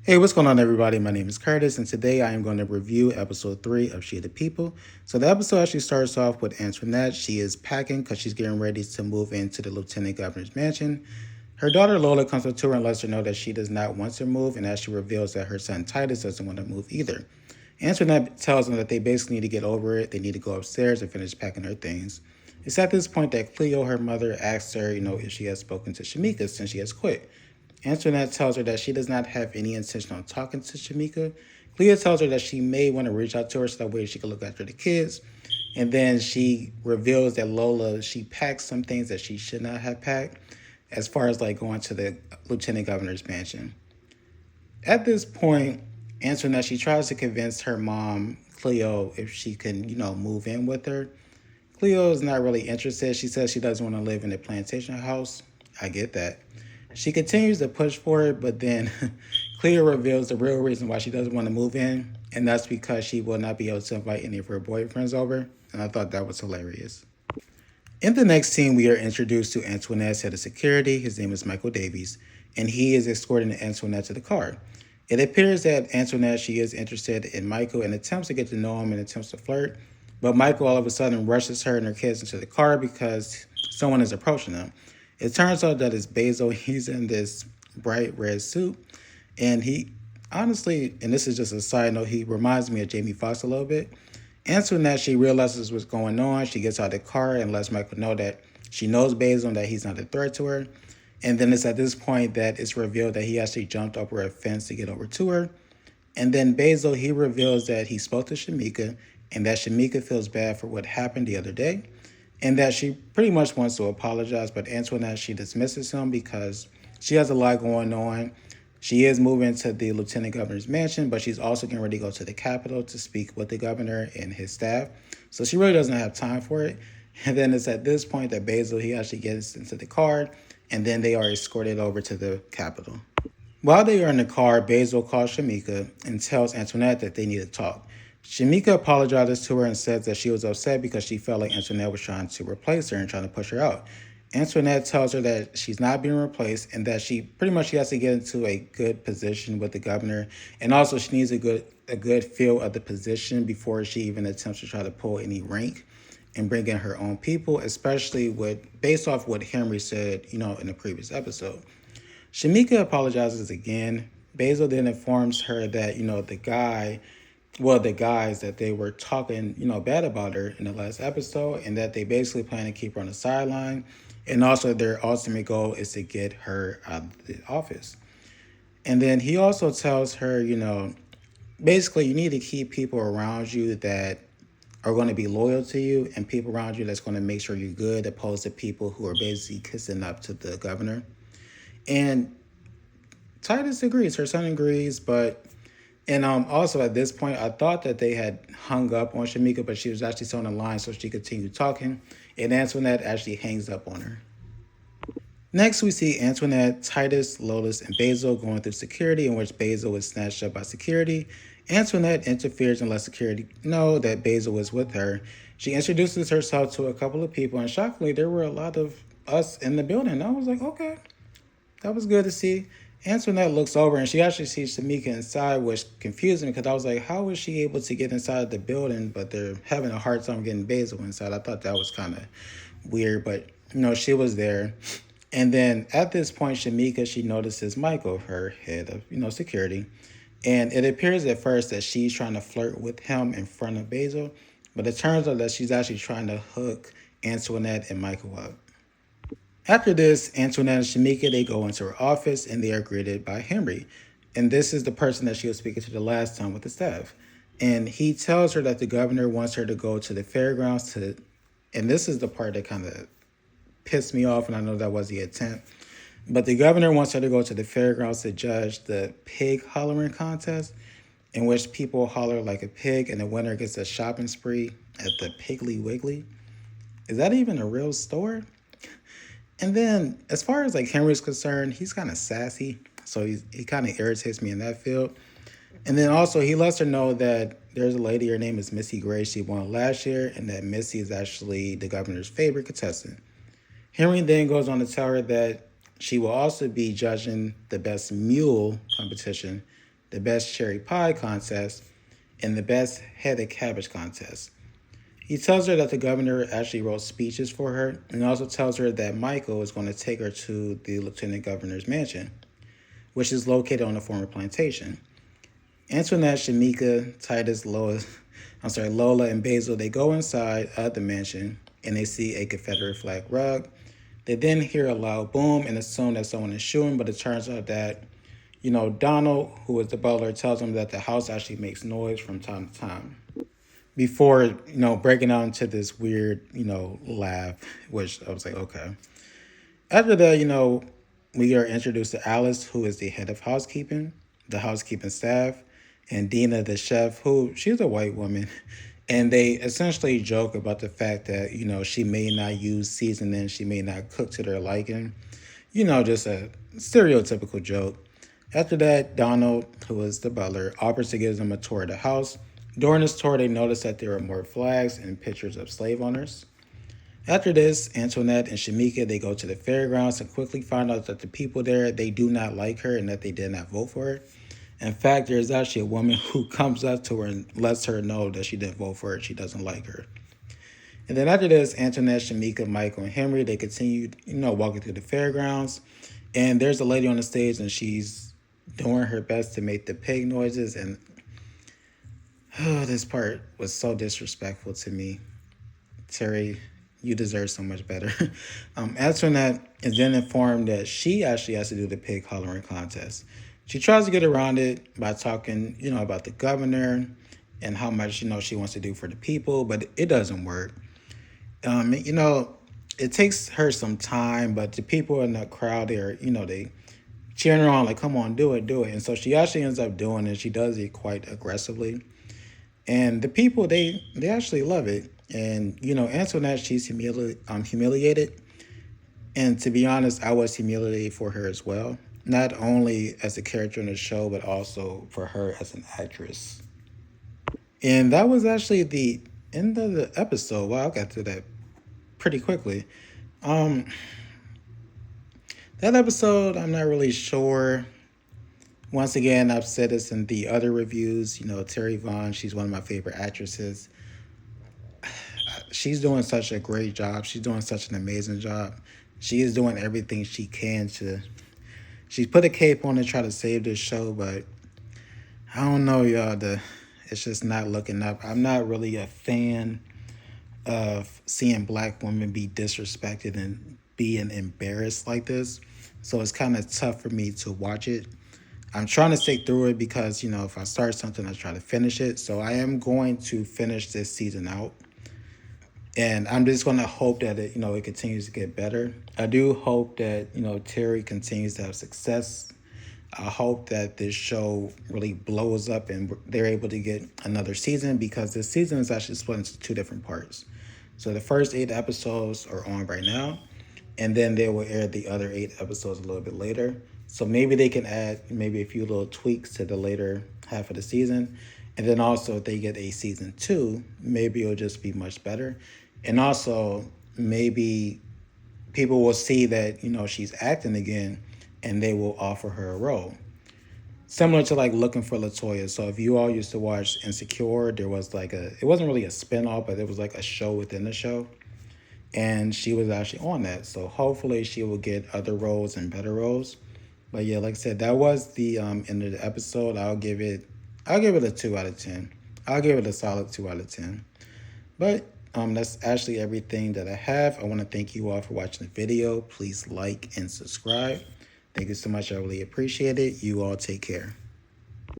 Hey, what's going on, everybody? My name is Curtis, and today I am going to review episode 3 of She the People. So, the episode actually starts off with Antoinette. She is packing because she's getting ready to move into the lieutenant governor's mansion. Her daughter Lola comes up to her and lets her know that she does not want to move, and as she reveals that her son Titus doesn't want to move either. Antoinette tells them that they basically need to get over it. They need to go upstairs and finish packing her things. It's at this point that Cleo, her mother, asks her, if she has spoken to Shamika since she has quit. Antoinette tells her that she does not have any intention on talking to Shamika. Cleo tells her that she may want to reach out to her so that way she can look after the kids. And then she reveals that Lola, she packed some things that she should not have packed as far as like going to the lieutenant governor's mansion. At this point, Antoinette, she tries to convince her mom, Cleo, if she can, move in with her. Cleo is not really interested. She says she doesn't want to live in a plantation house. I get that. She continues to push for it, but then Cleo reveals the real reason why she doesn't want to move in, and that's because she will not be able to invite any of her boyfriends over, and I thought that was hilarious. In the next scene, we are introduced to Antoinette's head of security. His name is Michael Davies, and he is escorting Antoinette to the car. It appears that Antoinette, she is interested in Michael and attempts to get to know him and attempts to flirt, but Michael all of a sudden rushes her and her kids into the car because someone is approaching them. It turns out that it's Basil. He's in this bright red suit, and he honestly, and this is just a side note, he reminds me of Jamie Foxx a little bit. Antoinette, she realizes what's going on. She gets out of the car and lets Michael know that she knows Basil and that he's not a threat to her. And then it's at this point that it's revealed that he actually jumped over a fence to get over to her. And then Basil, he reveals that he spoke to Shamika and that Shamika feels bad for what happened the other day and that she pretty much wants to apologize. But Antoinette, she dismisses him because she has a lot going on. She is moving to the lieutenant governor's mansion, but she's also getting ready to go to the Capitol to speak with the governor and his staff. So she really doesn't have time for it. And then it's at this point that Basil, he actually gets into the car, and then they are escorted over to the Capitol. While they are in the car, Basil calls Shamika and tells Antoinette that they need to talk. Shamika apologizes to her and says that she was upset because she felt like Antoinette was trying to replace her and trying to push her out. Antoinette tells her that she's not being replaced and that she has to get into a good position with the governor, and also she needs a good feel of the position before she even attempts to try to pull any rank and bring in her own people, especially based off what Henry said, in the previous episode. Shamika apologizes again. Basil then informs her that, the guys that they were talking, bad about her in the last episode, and that they basically plan to keep her on the sideline. And also their ultimate goal is to get her out of the office. And then he also tells her, basically you need to keep people around you that are going to be loyal to you and people around you that's going to make sure you're good, opposed to people who are basically kissing up to the governor. And Titus agrees, her son agrees, but and also at this point, I thought that they had hung up on Shamika, but she was actually still on the line, so she continued talking. And Antoinette actually hangs up on her. Next, we see Antoinette, Titus, Lotus, and Basil going through security, in which Basil is snatched up by security. Antoinette interferes and lets security know that Basil is with her. She introduces herself to a couple of people, and shockingly, there were a lot of us in the building. I was like, okay, that was good to see. Antoinette looks over and she actually sees Shamika inside, which confused me because I was like, how is she able to get inside the building, but they're having a hard time getting Basil inside? I thought that was kind of weird, but she was there. And then at this point, Shamika, she notices Michael, her head of, security. And it appears at first that she's trying to flirt with him in front of Basil, but it turns out that she's actually trying to hook Antoinette and Michael up. After this, Antoinette and Shamika, they go into her office and they are greeted by Henry. And this is the person that she was speaking to the last time with the staff. And he tells her that the governor wants her to go to the fairgrounds and this is the part that kind of pissed me off, and I know that was the intent. But the governor wants her to go to the fairgrounds to judge the pig hollering contest, in which people holler like a pig and the winner gets a shopping spree at the Piggly Wiggly. Is that even a real store? And then, as far as like Henry's concerned, he's kind of sassy, so he kind of irritates me in that field. And then also, he lets her know that there's a lady, her name is Missy Gray. She won last year, and that Missy is actually the governor's favorite contestant. Henry then goes on to tell her that she will also be judging the best mule competition, the best cherry pie contest, and the best headed cabbage contest. He tells her that the governor actually wrote speeches for her, and also tells her that Michael is going to take her to the lieutenant governor's mansion, which is located on a former plantation. Antoinette, Shamika, Titus, Lola, and Basil, they go inside of the mansion and they see a Confederate flag rug. They then hear a loud boom and assume that someone is shooting, but it turns out that, Donald, who is the butler, tells them that the house actually makes noise from time to time. Before, breaking out into this weird, laugh, which I was like, okay. After that, we are introduced to Alice, who is the head of housekeeping, the housekeeping staff, and Dina, the chef, who she's a white woman. And they essentially joke about the fact that, she may not use seasoning, she may not cook to their liking. Just a stereotypical joke. After that, Donald, who is the butler, offers to give them a tour of the house. During this tour, they notice that there are more flags and pictures of slave owners. After this, Antoinette and Shamika, they go to the fairgrounds and quickly find out that the people there, they do not like her and that they did not vote for her. In fact, there's actually a woman who comes up to her and lets her know that she didn't vote for her, she doesn't like her. And then after this, Antoinette, Shamika, Michael, and Henry, they continue, walking through the fairgrounds. And there's a lady on the stage and she's doing her best to make the pig noises. And this part was so disrespectful to me. Terry, you deserve so much better. Antoinette is then informed that she actually has to do the pig hollering contest. She tries to get around it by talking, about the governor and how much, she wants to do for the people, but it doesn't work. It takes her some time, but the people in the crowd, they cheering her on, like, come on, do it. And so she actually ends up doing it. She does it quite aggressively. And the people, they actually love it. And, Antoinette, she's humiliated. And to be honest, I was humiliated for her as well. Not only as a character in the show, but also for her as an actress. And that was actually the end of the episode. Wow, I got through that pretty quickly. That episode, I'm not really sure. Once again, I've said this in the other reviews. Terry Vaughn, she's one of my favorite actresses. She's doing such a great job. She's doing such an amazing job. She is doing everything she can to... She's put a cape on to try to save this show, but I don't know, y'all. It's just not looking up. I'm not really a fan of seeing Black women be disrespected and being embarrassed like this. So it's kind of tough for me to watch it. I'm trying to stick through it because, if I start something, I try to finish it. So I am going to finish this season out. And I'm just going to hope that it continues to get better. I do hope that, Terry continues to have success. I hope that this show really blows up and they're able to get another season, because this season is actually split into 2 different parts. So the first 8 episodes are on right now, and then they will air the other 8 episodes a little bit later. So maybe they can add maybe a few little tweaks to the later half of the season. And then also if they get a season 2, maybe it'll just be much better. And also, maybe people will see that, she's acting again and they will offer her a role. Similar to like Looking for LaToya. So if you all used to watch Insecure, there was it wasn't really a spinoff, but it was like a show within the show. And she was actually on that. So hopefully she will get other roles and better roles. But yeah, like I said, that was the end of the episode. I'll give it a 2 out of 10. I'll give it a solid 2 out of 10. But that's actually everything that I have. I want to thank you all for watching the video. Please like and subscribe. Thank you so much. I really appreciate it. You all take care.